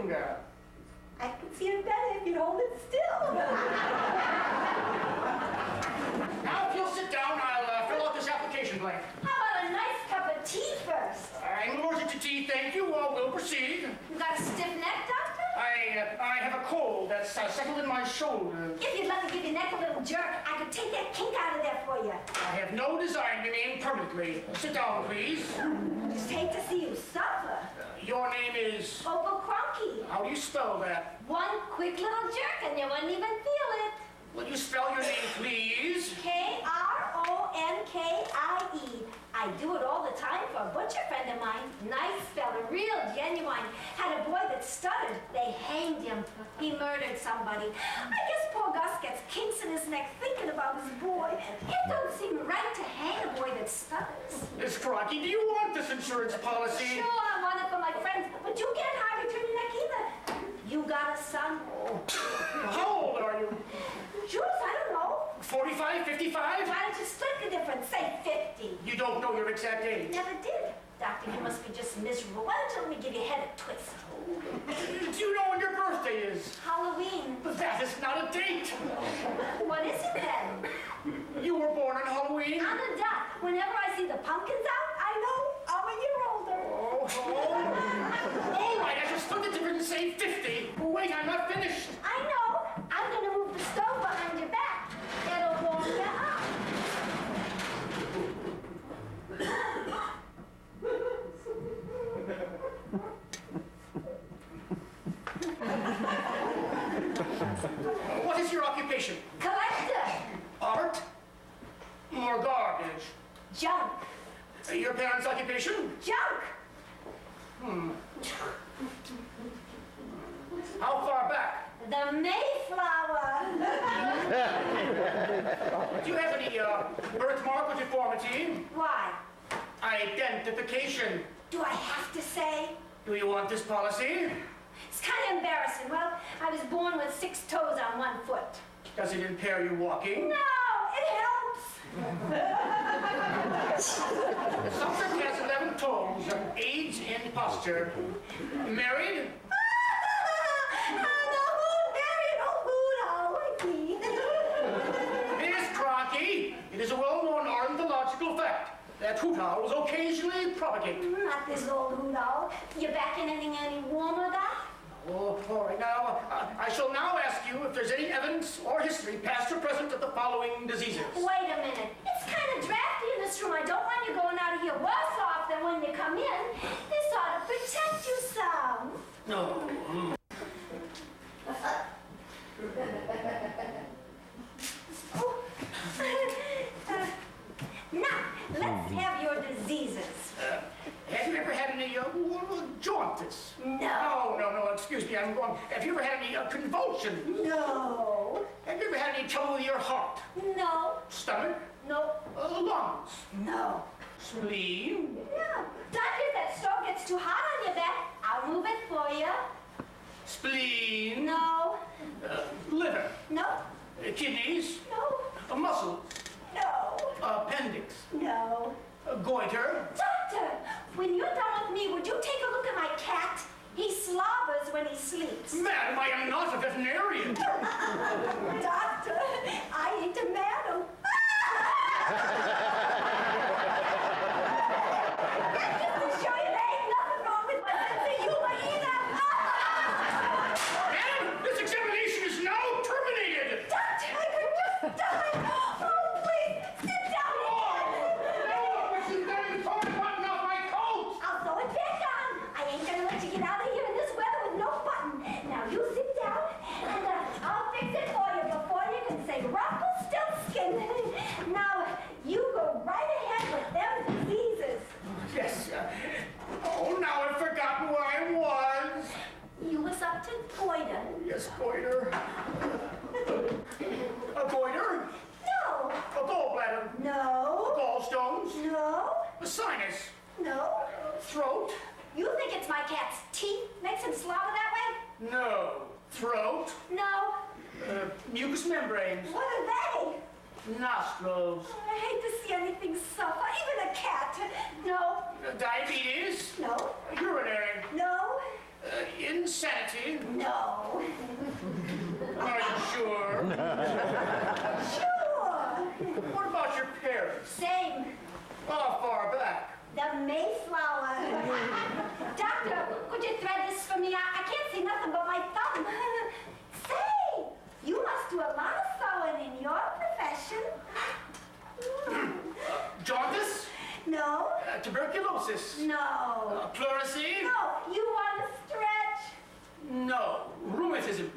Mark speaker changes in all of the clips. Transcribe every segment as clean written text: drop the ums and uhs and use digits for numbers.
Speaker 1: finger.
Speaker 2: I could see it better if you'd hold it still.
Speaker 1: Now, if you'll sit down, I'll fill out this application blank.
Speaker 2: How about a nice cup of tea first?
Speaker 1: I'm allergic to tea, thank you. We'll proceed.
Speaker 2: You got a stiff neck, Doctor?
Speaker 1: I have a cold that's settled in my shoulder.
Speaker 2: If you'd let me give your neck a little jerk, I could take that kink out of there for you.
Speaker 1: I have no desire to remain permanently. Sit down, please.
Speaker 2: Just hate to see you suffer.
Speaker 1: Your name is...
Speaker 2: Opal Cronky.
Speaker 1: How do you spell that?
Speaker 2: One quick little jerk and you wouldn't even feel it.
Speaker 1: Will you spell your name, please?
Speaker 2: K-R-O-N-K-I-E. I do it all the time for a butcher friend of mine. Nice fella, real genuine. Had a boy that stuttered. They hanged him. He murdered somebody. I guess poor Gus gets kinks in his neck thinking about his boy. It don't seem right to hang a boy that stutters.
Speaker 1: Miss Crocky, do you want this insurance policy?
Speaker 2: Sure, I want it for my friends, but you can't hardly turn your neck either. You got a son?
Speaker 1: How old are you?
Speaker 2: Jules, I don't know.
Speaker 1: 45, 55?
Speaker 2: Why don't you split the difference? Say 50.
Speaker 1: You don't know your exact age.
Speaker 2: Never did. Doctor, you must be just miserable. Why don't you let me give your head a twist?
Speaker 1: Do you know when your birthday is?
Speaker 2: Halloween.
Speaker 1: But that is not a date.
Speaker 2: What is it then?
Speaker 1: You were born on Halloween?
Speaker 2: On the dot. Whenever I see the pumpkins out, I know I'm a year older.
Speaker 1: Oh. All right, I shall split the difference and say 50. Wait, I'm not finished.
Speaker 2: I know. I'm going to move the stove behind your back. It'll warm you up.
Speaker 1: What is your occupation?
Speaker 2: Collector.
Speaker 1: Art? Or garbage?
Speaker 2: Junk.
Speaker 1: Your parents' occupation?
Speaker 2: Junk.
Speaker 1: How far back?
Speaker 2: The Mayflower.
Speaker 1: Do you have any birthmark or deformity?
Speaker 2: Why?
Speaker 1: Identification.
Speaker 2: Do I have to say?
Speaker 1: Do you want this policy?
Speaker 2: It's kind of embarrassing. Well, I was born with 6 toes on 1 foot.
Speaker 1: Does it impair your walking?
Speaker 2: No, it helps.
Speaker 1: Subject has 11 toes, aids in posture. Married?
Speaker 2: No, marry an old hoot owl like me.
Speaker 1: Miss Crocky, it is a well-known ornithological fact that hoot owls occasionally propagate.
Speaker 2: Not this old hoot owl. You back in anything any warmer, Doc?
Speaker 1: Oh, all right. Now, I shall now ask you if there's any evidence or history, past or present, of the following diseases.
Speaker 2: Wait a minute. It's kind of drafty in this room. I don't want you going out of here worse off than when you come in. This ought to protect you some.
Speaker 1: No.
Speaker 2: Now, let's have your diseases.
Speaker 1: Have you ever had any jaundice?
Speaker 2: No.
Speaker 1: No, excuse me, I'm wrong. Have you ever had any convulsion?
Speaker 2: No.
Speaker 1: Have you ever had any trouble with your heart?
Speaker 2: No.
Speaker 1: Stomach?
Speaker 2: No.
Speaker 1: Lungs?
Speaker 2: No.
Speaker 1: Spleen?
Speaker 2: Yeah. Doctor, if that stove gets too hot on your back, I'll move it for you.
Speaker 1: Spleen?
Speaker 2: No.
Speaker 1: Liver?
Speaker 2: No.
Speaker 1: Kidneys?
Speaker 2: No.
Speaker 1: Muscles?
Speaker 2: No.
Speaker 1: Appendix?
Speaker 2: No.
Speaker 1: Goiter?
Speaker 2: Doctor, when you're done with me, would you take a look at my cat? He slobbers when he sleeps.
Speaker 1: Madam, I am not a veterinarian.
Speaker 2: Doctor, I ain't a madam. Just to show you there ain't nothing wrong with my sense of humor either.
Speaker 1: Madam, this examination is now terminated.
Speaker 2: Doctor, I could just die. Oh, please, sit down.
Speaker 1: No, but you got a torn button off my coat.
Speaker 2: I'll sew it back on. I ain't gonna let you get out of here in this weather with no button. Now you sit down, and I'll fix it for you before you can say Rumpelstiltskin. Now you go right ahead with them diseases.
Speaker 1: Yes. Oh, now I've forgotten where I was.
Speaker 2: You was up to goiter.
Speaker 1: Yes, goiter. A goiter?
Speaker 2: No.
Speaker 1: A gallbladder?
Speaker 2: No.
Speaker 1: Gallstones?
Speaker 2: No.
Speaker 1: A sinus?
Speaker 2: No.
Speaker 1: Throat?
Speaker 2: You think it's my cat's teeth makes him slobber that way?
Speaker 1: No. Throat?
Speaker 2: No.
Speaker 1: Mucous membranes?
Speaker 2: What are they?
Speaker 1: Nostrils?
Speaker 2: I hate to see anything suffer, even a cat. No.
Speaker 1: Diabetes?
Speaker 2: No.
Speaker 1: Urinary?
Speaker 2: No.
Speaker 1: Insanity?
Speaker 2: No.
Speaker 1: Are you sure?
Speaker 2: Sure.
Speaker 1: What about your parents?
Speaker 2: Same.
Speaker 1: How far back?
Speaker 2: The Mayflower. Doctor, could you thread this for me? I can't see nothing but my thumb. Say, you must do a lot of sewing in your profession.
Speaker 1: Jaundice?
Speaker 2: No.
Speaker 1: Tuberculosis?
Speaker 2: No.
Speaker 1: Pleurisy?
Speaker 2: No, you want to stretch?
Speaker 1: No. Rheumatism?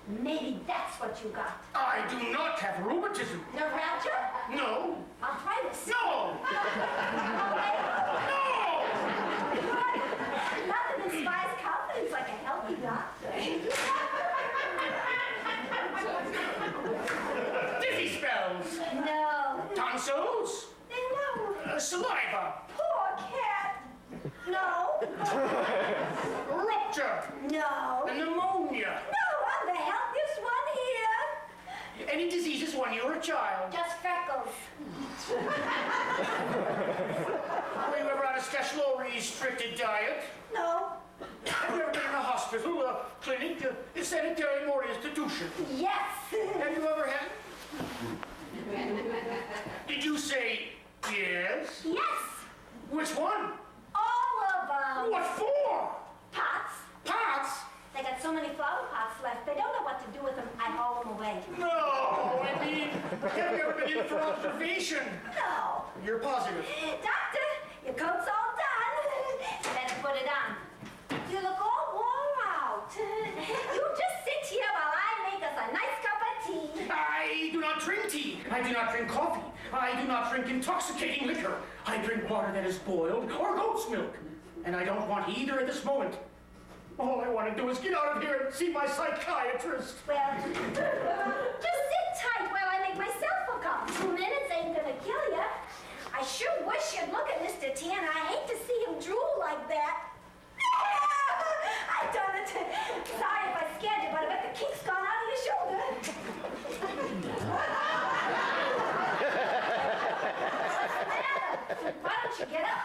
Speaker 2: Maybe that's what you got.
Speaker 1: I do not have rheumatism.
Speaker 2: Neuralgia?
Speaker 1: No.
Speaker 2: Arthritis?
Speaker 1: No! No!
Speaker 2: Nothing inspires confidence like a healthy doctor.
Speaker 1: Dizzy spells?
Speaker 2: No.
Speaker 1: Tonsils?
Speaker 2: No.
Speaker 1: Saliva?
Speaker 2: Poor cat. No.
Speaker 1: Rupture?
Speaker 2: No.
Speaker 1: Pneumonia?
Speaker 2: No, I'm the healthiest one here.
Speaker 1: Any diseases when you were a child?
Speaker 2: Just freckles.
Speaker 1: Were you ever on a special or restricted diet?
Speaker 2: No.
Speaker 1: Have you ever been in a hospital, a clinic, a sanitarium, or institution?
Speaker 2: Yes.
Speaker 1: Have you ever had? Did you say yes?
Speaker 2: Yes.
Speaker 1: Which one?
Speaker 2: All of them.
Speaker 1: What for?
Speaker 2: Pots.
Speaker 1: Pots?
Speaker 2: They got so many flower pots left, they don't know what to do with them. I haul them away.
Speaker 1: No, I mean, have you ever been in for observation?
Speaker 2: No.
Speaker 1: You're positive.
Speaker 2: Doctor, your coat's all done. Better put it on. You look all worn out. You just sit here while I make us a nice cup of tea.
Speaker 1: I do not drink tea. I do not drink coffee. I do not drink intoxicating liquor. I drink water that is boiled or goat's milk. And I don't want either at this moment. All I want to do is get out of here and see my psychiatrist.
Speaker 2: Well, just sit tight while I make myself a cup. 2 minutes ain't gonna kill you. I sure wish you'd look at Mr. Tanner. I hate to see him drool like that. I done it. Sorry if I scared you, but I bet the kink's gone out of your shoulder. Why don't you get up?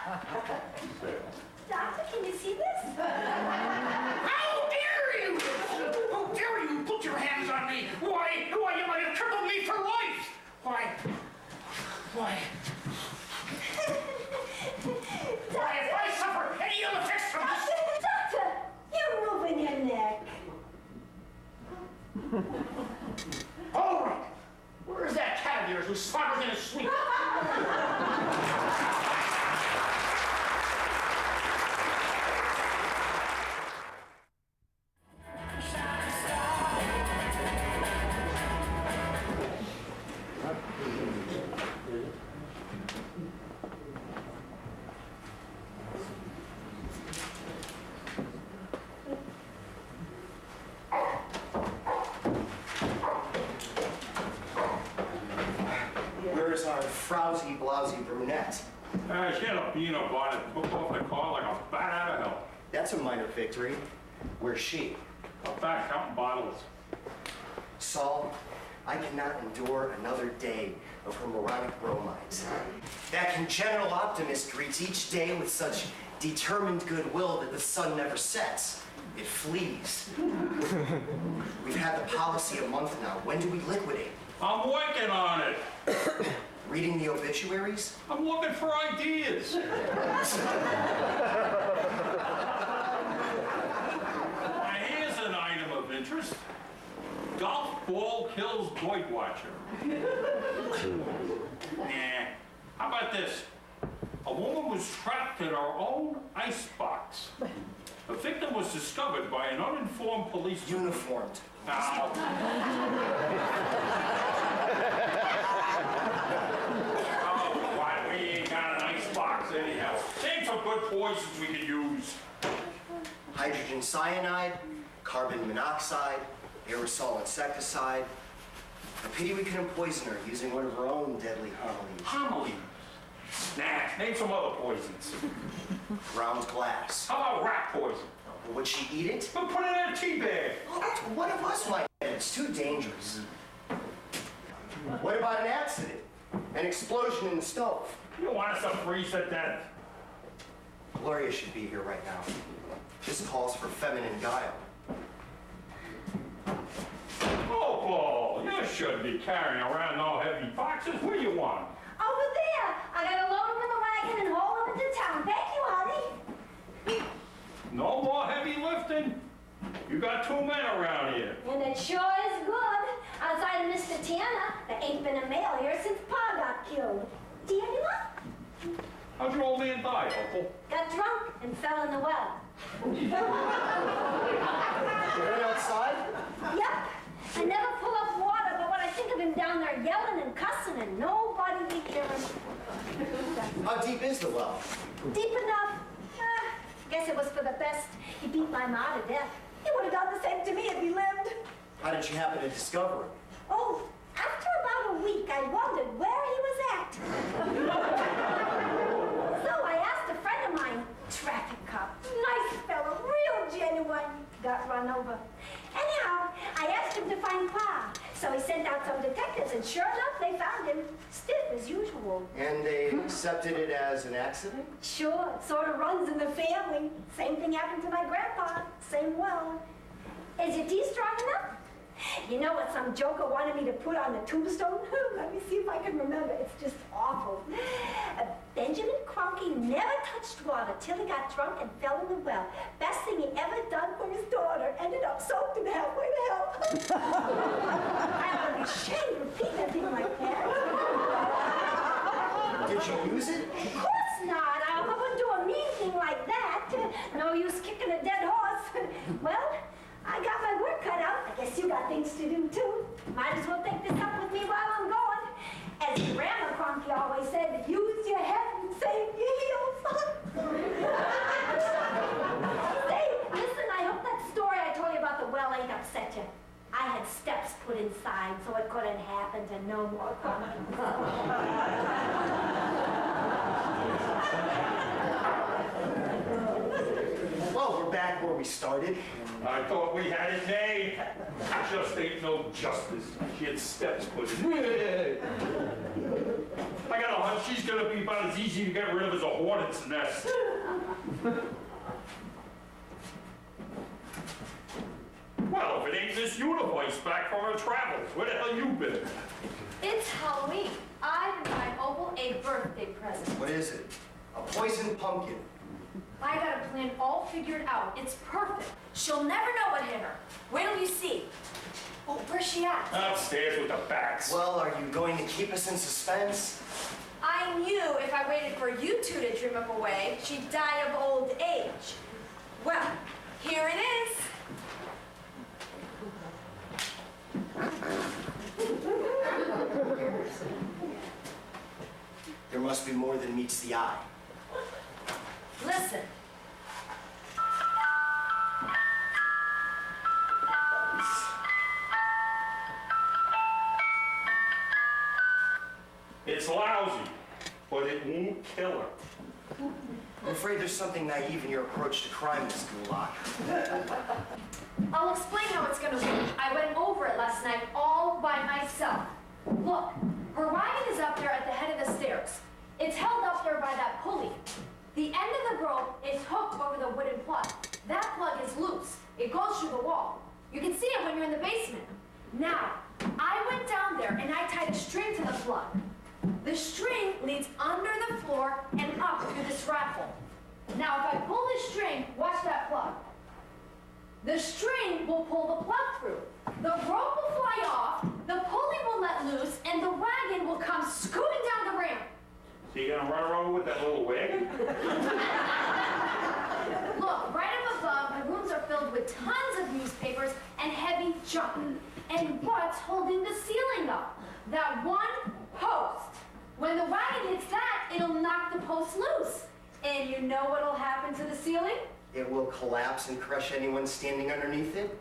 Speaker 2: Doctor, can you see this?
Speaker 1: How dare you! How dare you put your hands on me? Why, you might have crippled me for life! Why, if I suffer any ill effects from this...
Speaker 2: Doctor, you're moving your neck.
Speaker 1: All right, where is that cat of yours who's smarter than a sweep?
Speaker 3: Where's our frowsy, blousy brunette?
Speaker 4: She had a peanut butter and took off the car like a bat out of hell.
Speaker 3: That's a minor victory. Where's she?
Speaker 4: Up back counting bottles.
Speaker 3: Saul, I cannot endure another day of her moronic bromides. That congenital optimist greets each day with such determined goodwill that the sun never sets. It flees. We've had the policy a month now. When do we liquidate?
Speaker 4: I'm working on it.
Speaker 3: Reading the obituaries?
Speaker 4: I'm looking for ideas. Now, here's an item of interest. Golf ball kills Dwight Watcher. Nah. How about this? A woman was trapped in her own icebox. The victim was discovered by an uninformed police...
Speaker 3: Uniformed.
Speaker 4: Now. Oh, what? We ain't got an icebox anyhow. Name some good poisons we could use.
Speaker 3: Hydrogen cyanide, carbon monoxide, aerosol insecticide. A pity we couldn't poison her using one of her own deadly homilies.
Speaker 4: Homily. Nah, name some other poisons.
Speaker 3: Ground glass.
Speaker 4: How about rat poison?
Speaker 3: Would she eat it?
Speaker 4: But put it in a tea bag.
Speaker 3: One of us might. It's too dangerous. What about an accident? An explosion in the stove?
Speaker 4: You want us to freeze to death?
Speaker 3: Gloria should be here right now. This calls for feminine guile.
Speaker 4: Opal, you shouldn't be carrying around no heavy boxes. Where you want 'em?
Speaker 2: Over there. I gotta load them in the wagon and haul them into town. Thank you, honey.
Speaker 4: No more heavy lifting. You got 2 men around here.
Speaker 2: And it sure is good. Outside of Mr. Tanner, there ain't been a male here since Pa got killed. Daniela
Speaker 4: How'd your old man die, Opal?
Speaker 2: got drunk and fell in the well.
Speaker 3: Right outside?
Speaker 2: Yep. I never pull up water, but when I think of him down there yelling and cussing and nobody be hear him.
Speaker 3: How deep is the well?
Speaker 2: Deep enough. Guess it was for the best. He beat my ma to death. He would have done the same to me if he lived.
Speaker 3: How did you happen to discover it?
Speaker 2: Oh, after about a week, I wondered where he was at. So I asked a friend of mine, traffic cop, nice fella, real genuine, got run over. Anyhow, I asked him to find Pa. So he sent out some detectives, and sure enough, they found him, stiff as usual.
Speaker 3: And they accepted it as an accident?
Speaker 2: Sure, it sort of runs in the family. Same thing happened to my grandpa, same well. Is your tea strong enough? You know what some joker wanted me to put on the tombstone? Let me see if I can remember. It's just awful. Benjamin Cronky never touched water till he got drunk and fell in the well. Best thing he ever done for his daughter. Ended up soaked and halfway to hell. I ought to be ashamed to repeat anything like that.
Speaker 3: Did you use it?
Speaker 2: Of course not. I wouldn't do a mean thing like that. No use kicking a dead horse. Well, I got my work cut out. I guess you got things to do too. Might as well take this up with me while I'm going. As Grandma Cronky always said, use your head and save your heels. Say, listen, I hope that story I told you about the well ain't upset you. I had steps put inside so it couldn't happen to no more Cronky.
Speaker 3: Well, we're back where we started.
Speaker 4: I thought we had it made. Just ain't no justice. She had steps put in. I got a hunch she's gonna be about as easy to get rid of as a hornet's nest. Well, if it ain't Miss Univoice back from her travels, where the hell you been?
Speaker 5: It's Halloween. I bought Opal a birthday present.
Speaker 3: What is it? A poisoned pumpkin.
Speaker 5: I got a plan all figured out. It's perfect. She'll never know what hit her. Wait till you see. Oh, where's she at?
Speaker 4: Upstairs with the bats.
Speaker 3: Well, are you going to keep us in suspense?
Speaker 5: I knew if I waited for you two to dream up a way, she'd die of old age. Well, here it is.
Speaker 3: There must be more than meets the eye.
Speaker 5: Listen.
Speaker 4: It's lousy, but it won't kill her.
Speaker 3: I'm afraid there's something naive in your approach to crime, Miss Gulag.
Speaker 5: I'll explain how it's gonna work. I went over it last night all by myself. Look, her wagon is up there at the head of the stairs. It's held up there by that pulley. The end of the rope is hooked over the wooden plug. That plug is loose. It goes through the wall. You can see it when you're in the basement. Now, I went down there and I tied a string to the plug. The string leads under the floor and up through this raffle. Now, if I pull this string, watch that plug. The string will pull the plug through. The rope will fly off, the pulley will let loose, and the wagon will come scooting down the ramp.
Speaker 4: So you gonna run her over with that little wagon?
Speaker 5: Look, right up above, the rooms are filled with tons of newspapers and heavy junk. And what's holding the ceiling up? That one post. When the wagon hits that, it'll knock the post loose. And you know what'll happen to the ceiling?
Speaker 3: It will collapse and crush anyone standing underneath it.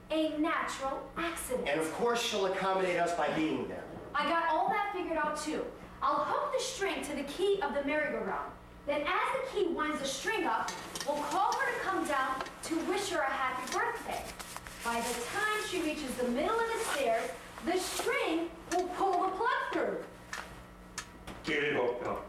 Speaker 5: A natural accident.
Speaker 3: And of course, she'll accommodate us by being there.
Speaker 5: I got all that figured out too. I'll hook the string to the key of the merry-go-round. Then as the key winds the string up, we'll call her to come down to wish her a happy birthday. By the time she reaches the middle of the stairs, the string will pull the plug through.
Speaker 4: Get it hooked up.